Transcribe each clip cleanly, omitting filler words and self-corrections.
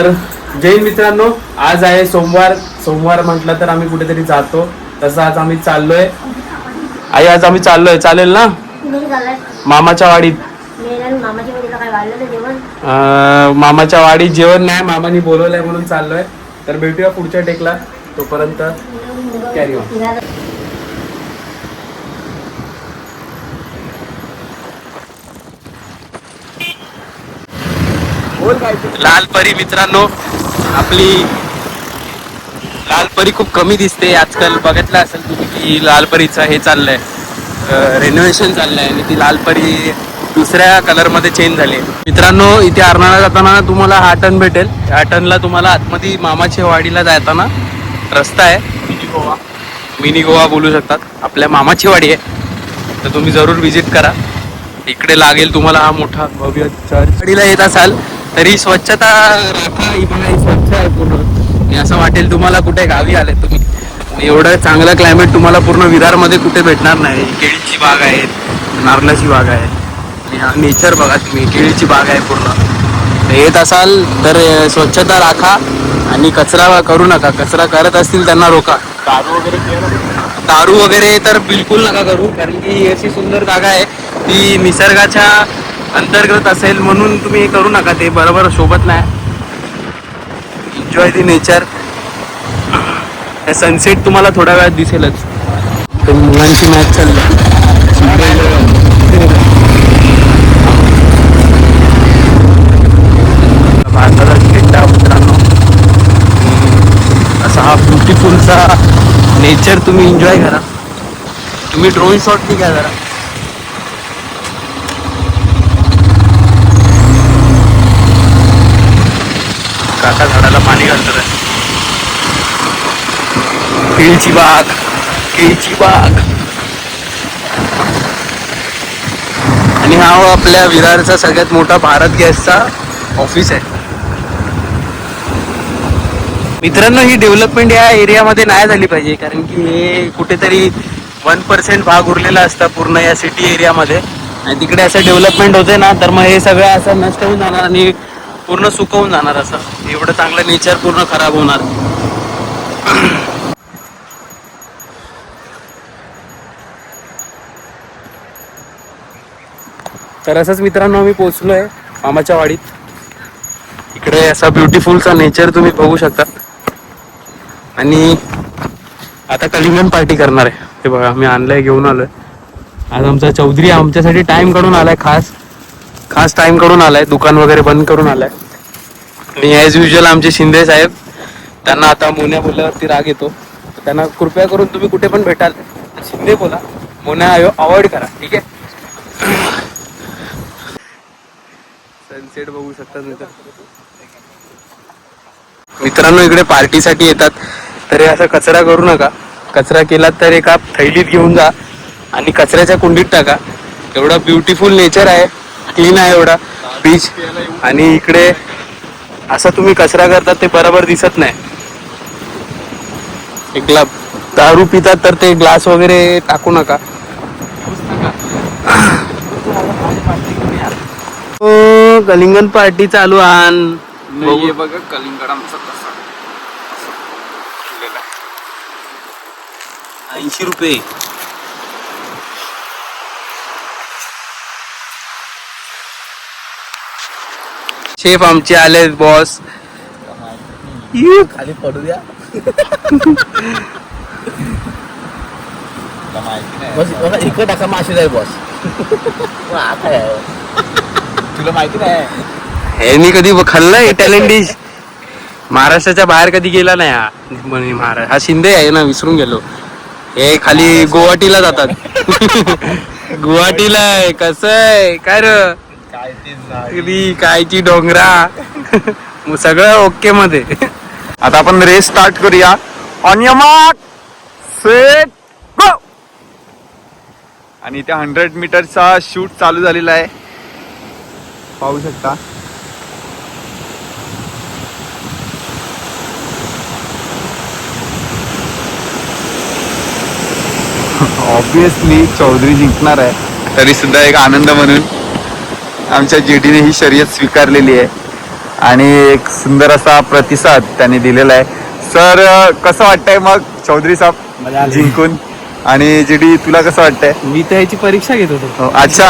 तर जय मित्रांनो, आज आहे सोमवार. सोमवार म्हटलं तर आम्ही कुठेतरी जातो. तसं आज आम्ही चाललोय. आई आज आम्ही चाललोय, चालेल ना? मामाच्या वाडीत. मामाच्या वाडीत जेवण नाही, मामानी बोलवलंय म्हणून चाललोय. तर भेटूया पुढच्या टेकला. तोपर्यंत कॅरी ऑन. लाल परी मित्रांनो, आपली लाल परी खूप कमी दिसते आजकाल. बघितलं असेल तुम्ही की लाल परीचं हे चाललंय, रेनोव्हेशन चाललंय आणि ती लाल परी दुसऱ्या कलर मध्ये चेंज झाली. मित्रांनो, इथे अर्नाळा जाताना तुम्हाला हा टर्न भेटेल. ह्या टर्नला तुम्हाला आतमध्ये मामाच्या वाडीला जाताना रस्ता आहे. मिनी गोवा बोलू शकतात. आपल्या मामाची वाडी आहे, तर तुम्ही जरूर विजिट करा. इकडे लागेल तुम्हाला हा मोठा भव्य चर्च. वाडीला येत असाल तरी स्वच्छता राखा. ही बघा, स्वच्छ आहे पूर्ण. असं वाटेल तुम्हाला कुठे गावी आले तुम्ही. एवढं चांगलं क्लायमेट तुम्हाला पूर्ण विरारमध्ये कुठे भेटणार नाही. केळीची बाग आहे, नारळाची बाग आहे आणि हा नेचर बघा तुम्ही. केळीची बाग आहे पूर्ण. येत असाल तर स्वच्छता राखा आणि कचरा करू नका. कचरा करत असतील त्यांना रोका. दारू वगैरे तर बिलकुल नका करू, कारण की अशी सुंदर जागा आहे ती निसर्गाच्या अंतर्गत असेल म्हणून तुम्ही हे करू नका. ते बरोबर शोभत नाही. एन्जॉय दी नेचर. सनसेट तुम्हाला थोड्या वेळात दिसेलच. तर मुलांची मॅच चालली. भारताचा झेंडा मित्रांनो. असा हा ब्युटिफुलचा नेचर तुम्ही एन्जॉय करा. तुम्ही ड्रोन शॉट बी घ्या जरा. काका झाडाला पाणी घालतात. केळीची बाग, केळीची बाग. आणि हा आपल्या विरारचा सगळ्यात मोठा भारत गॅसचा ऑफिस आहे. मित्रांनो, ही डेव्हलपमेंट या एरियामध्ये नाही झाली पाहिजे, कारण की हे कुठेतरी 1% भाग उरलेला असता पूर्ण या सिटी एरियामध्ये. आणि तिकडे असं डेव्हलपमेंट होते ना, तर मग हे सगळं असं नष्ट होऊन जाणार आणि पूर्ण सुकवून जाणार. असं एवढं चांगलं नेचर पूर्ण खराब होणार. तर असंच मित्रांनो, आम्ही पोहोचलोय मामाच्या वाडीत. इकडे असा ब्युटिफुलचा नेचर तुम्ही बघू शकता. आणि आता कलिंगन पार्टी करणार आहे. हे बघा, आम्ही आणलंय, घेऊन आलोय. आज आमचा चौधरी आमच्यासाठी टाइम काढून आलाय. खास टाइम काढून आलाय. दुकान वगैरे बंद करून आलाय. आणि ॲज युजल आमचे शिंदे साहेब, त्यांना आता मोन्या बोलल्यावरती राग येतो. त्यांना कृपया करून तुम्ही कुठे पण भेटाल तर शिंदे बोला, मोन्या अवॉइड करा, ठीक आहे. सनसेट बघू शकता मित्रांनो. इकडे पार्टीसाठी येतात तर असं कचरा करू नका. कचरा केलात तर एका थैलीत घेऊन जा आणि कचऱ्याच्या कुंडीत टाका. एवढा ब्युटिफुल नेचर आहे, क्लीन आहे एवढा बीच. आणि इकडे असं तुम्ही कचरा करतात ते बरोबर दिसत नाही. एक दारू पितात तर ते ग्लास वगैरे टाकू नका. कलिंगन पार्टी चालू आण. बघा कलिंगड आमचा कसा 80 रुपये. शेफ आमचे आले बॉस. खाली पडू द्या. इकडे टाका माशी जाईल बॉस. तुला माहिती नाही हे मी कधी खाल्लंय इटालियन डिश. महाराष्ट्राच्या बाहेर कधी गेला नाही हा. हा शिंदे आहे ना, विसरून गेलो. हे खाली गुवाहाटीला जातात. गुवाहाटीला आहे. कसं आहे काय र कायची डोंगरा. सगळं ओके मध्ये. आता आपण रेस स्टार्ट करूया. ऑन युअर मार्क, सेट, गो. आणि त्या 100 मीटरचा शूट चालू झालेला आहे, पाहू शकता. ऑब्विसली चौधरी जिंकणार आहे. तरी सुद्धा एक आनंद म्हणून आमच्या जेडीने ही शर्यत स्वीकारलेली आहे. आणि एक सुंदर असा प्रतिसाद त्यांनी दिलेला आहे. सर कसं वाटतंय मग चौधरी मजा साहेब आली. जिंकून? आणि जीडी तुला कसं वाटतंय? मी तर ह्याची परीक्षा घेत होतो. हो, अच्छा.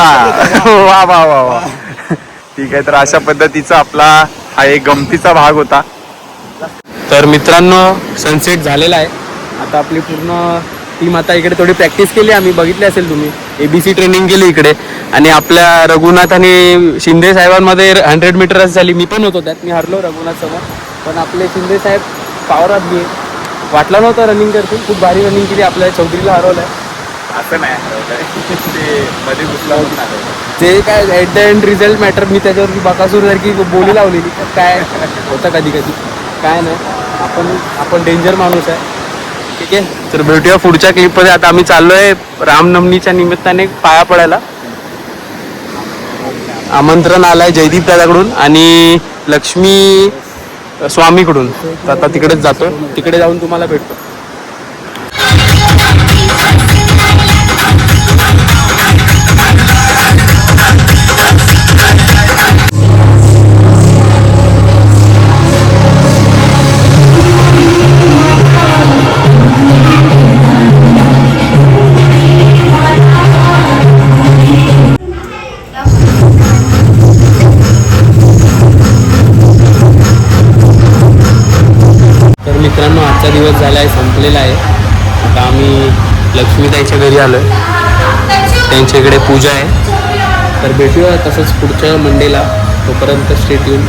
वा वा वा वा. ठीक आहे, तर अशा पद्धतीचा आपला हा एक गमतीचा भाग होता. तर मित्रांनो सनसेट झालेला आहे. आता आपली पूर्ण टीम आता इकडे थोडी प्रॅक्टिस केली आम्ही, बघितली असेल तुम्ही. ABC ट्रेनिंग केली इकडे आणि आपल्या रघुनाथ आणि शिंदे साहेबांमध्ये 100 मीटरच झाली. मी पण होतो त्यात, मी हरलो रघुनाथ समोर. पण आपले शिंदे साहेब पावरात गेले. वाटलं नव्हतं रनिंग करतील, खूप भारी रनिंग केली. आपल्या चौधरीला हरवलंय. असं नाही ते मध्ये घुसला होता. ते काय at the end result matter. मी त्याच्यावरती बकासूर सारखी बोली लावलेली, तर काय होतं कधी कधी काय नाही. आपण डेंजर माणूस आहे. ठीक आहे, तर भेटूया पुढच्या क्लिपमध्ये. आता आम्ही चाललोय रामनवमीच्या निमित्ताने पाया पडायला. आमंत्रण आलंय जयदीप दादाकडून आणि लक्ष्मी स्वामीकडून. तर आता तिकडेच जातो, तिकडे जाऊन तुम्हाला भेटतो. तर मित्रांनो आजचा दिवस झाला आहे, संपलेला आहे. आता आम्ही लक्ष्मीताईच्या घरी आलो आहे. त्यांच्या इकडे पूजा आहे. तर भेटूया तसंच पुढच्या मंडेला. तोपर्यंत स्टे ट्यून.